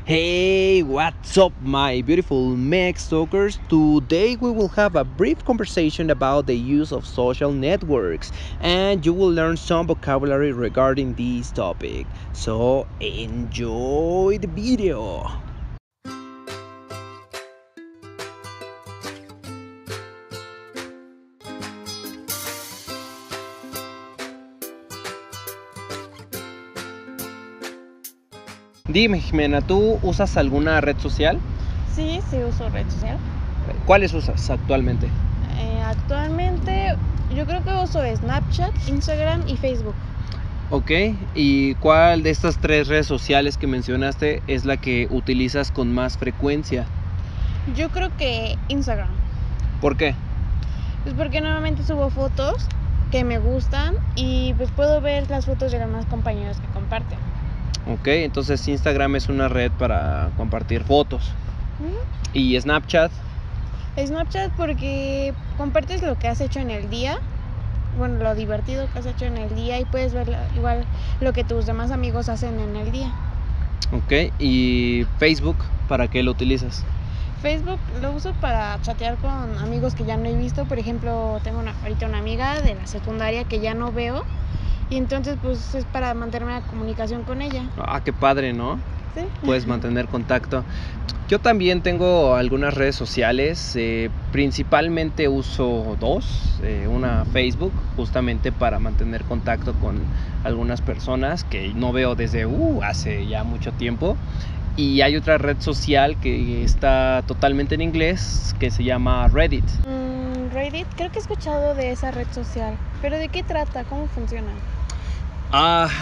Hey, what's up, my beautiful Meg Stalkers? Today we will have a brief conversation about the use of social networks, and you will learn some vocabulary regarding this topic. So, enjoy the video. Dime, Jimena, ¿tú usas alguna red social? Sí, sí uso red social. ¿Cuáles usas actualmente? Actualmente yo creo que uso Snapchat, Instagram y Facebook. Ok, ¿y cuál de estas tres redes sociales que mencionaste es la que utilizas con más frecuencia? Yo creo que Instagram. ¿Por qué? Pues porque normalmente subo fotos que me gustan y pues puedo ver las fotos de los demás compañeros que comparten. Ok, entonces Instagram es una red para compartir fotos. ¿Y Snapchat? Snapchat porque compartes lo que has hecho en el día, bueno, lo divertido que has hecho en el día y puedes ver igual lo que tus demás amigos hacen en el día. Ok, ¿y Facebook para qué lo utilizas? Facebook lo uso para chatear con amigos que ya no he visto. Por ejemplo, tengo ahorita una amiga de la secundaria que ya no veo y entonces pues es para mantenerme en comunicación con ella. Ah, qué padre, ¿no? Sí. Puedes mantener contacto. Yo también tengo algunas redes sociales, principalmente uso dos, una Facebook justamente para mantener contacto con algunas personas que no veo desde hace ya mucho tiempo. Y hay otra red social que está totalmente en inglés que se llama Reddit. Reddit, creo que he escuchado de esa red social, pero ¿de qué trata? ¿Cómo funciona?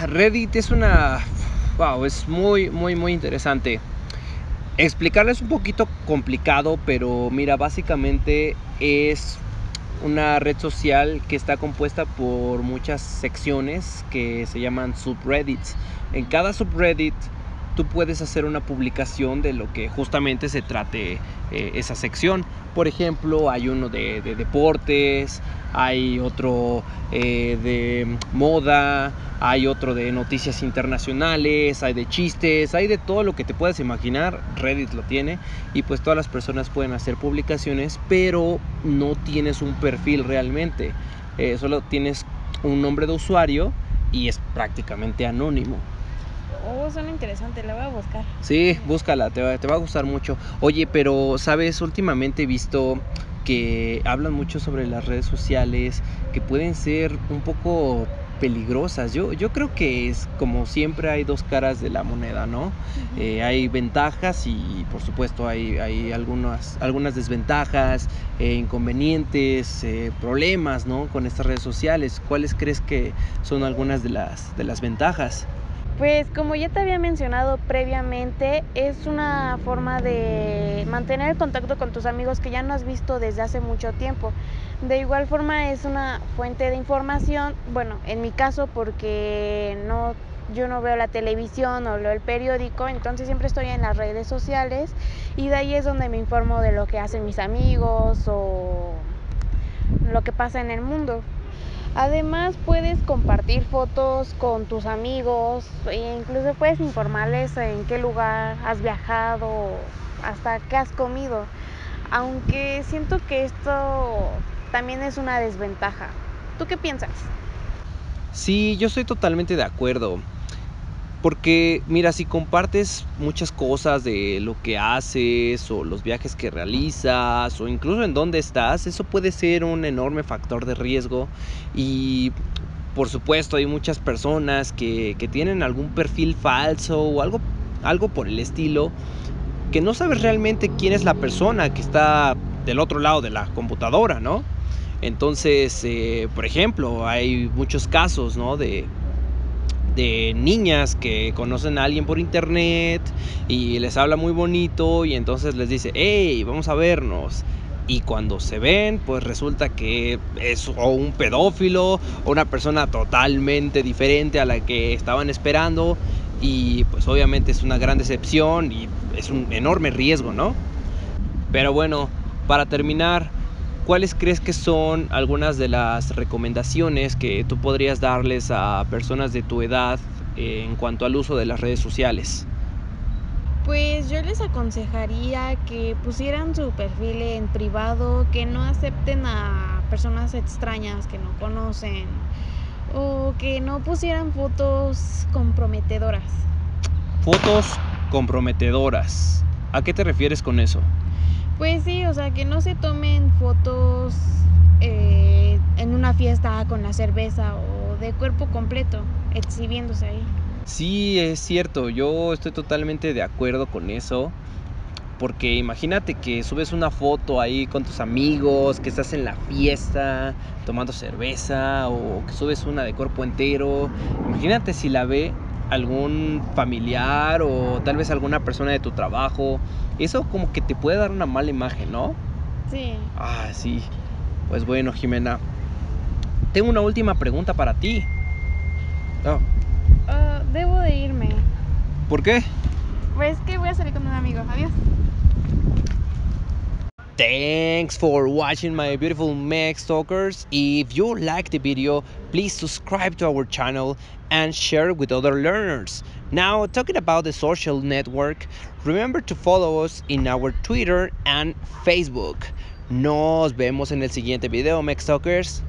Reddit es es muy interesante. Explicarlo es un poquito complicado, pero mira, básicamente es una red social que está compuesta por muchas secciones que se llaman subreddits. En cada subreddit tú puedes hacer una publicación de lo que justamente se trate esa sección. Por ejemplo, hay uno de deportes, hay otro de moda, hay otro de noticias internacionales, hay de chistes, hay de todo lo que te puedas imaginar. Reddit lo tiene y pues todas las personas pueden hacer publicaciones, pero no tienes un perfil realmente. Solo tienes un nombre de usuario y es prácticamente anónimo. Oh, suena interesante, la voy a buscar. Sí, búscala, te va a gustar mucho. Oye, pero sabes, últimamente he visto que hablan mucho sobre las redes sociales que pueden ser un poco peligrosas. Yo creo que es como siempre hay dos caras de la moneda, ¿no? Hay ventajas y por supuesto hay algunas desventajas, inconvenientes, problemas, ¿no? Con estas redes sociales. ¿Cuáles crees que son algunas de las ventajas? Pues como ya te había mencionado previamente, es una forma de mantener el contacto con tus amigos que ya no has visto desde hace mucho tiempo. De igual forma es una fuente de información, bueno, en mi caso porque yo no veo la televisión o leo el periódico, entonces siempre estoy en las redes sociales y de ahí es donde me informo de lo que hacen mis amigos o lo que pasa en el mundo. Además puedes compartir fotos con tus amigos e incluso puedes informarles en qué lugar has viajado, hasta qué has comido. Aunque siento que esto también es una desventaja. ¿Tú qué piensas? Sí, yo estoy totalmente de acuerdo. Porque, mira, si compartes muchas cosas de lo que haces o los viajes que realizas o incluso en dónde estás, eso puede ser un enorme factor de riesgo. Y por supuesto hay muchas personas que tienen algún perfil falso o algo por el estilo, que no sabes realmente quién es la persona que está del otro lado de la computadora, ¿no? Entonces, por ejemplo, hay muchos casos, ¿no? de niñas que conocen a alguien por internet y les habla muy bonito y entonces les dice, hey, vamos a vernos. Y cuando se ven, pues resulta que es o un pedófilo o una persona totalmente diferente a la que estaban esperando. Y pues obviamente es una gran decepción y es un enorme riesgo, ¿no? Pero bueno, para terminar, ¿cuáles crees que son algunas de las recomendaciones que tú podrías darles a personas de tu edad en cuanto al uso de las redes sociales? Pues yo les aconsejaría que pusieran su perfil en privado, que no acepten a personas extrañas que no conocen o que no pusieran fotos comprometedoras. Fotos comprometedoras. ¿A qué te refieres con eso? Pues sí, o sea, que no se tomen fotos en una fiesta con la cerveza o de cuerpo completo, exhibiéndose ahí. Sí, es cierto, yo estoy totalmente de acuerdo con eso. Porque imagínate que subes una foto ahí con tus amigos, que estás en la fiesta tomando cerveza o que subes una de cuerpo entero. Imagínate si la ve algún familiar o tal vez alguna persona de tu trabajo. Eso como que te puede dar una mala imagen, ¿no? Sí. Ah, sí. Pues bueno, Jimena, tengo una última pregunta para ti. Oh, Debo de irme. ¿por qué? Pues que voy a salir con un amigo. Adiós. Thanks for watching my beautiful Meg Stalkers. If you like the video, please subscribe to our channel and share with other learners. Now, talking about the social network, remember to follow us in our Twitter and Facebook. Nos vemos en el siguiente video, Meg Stalkers.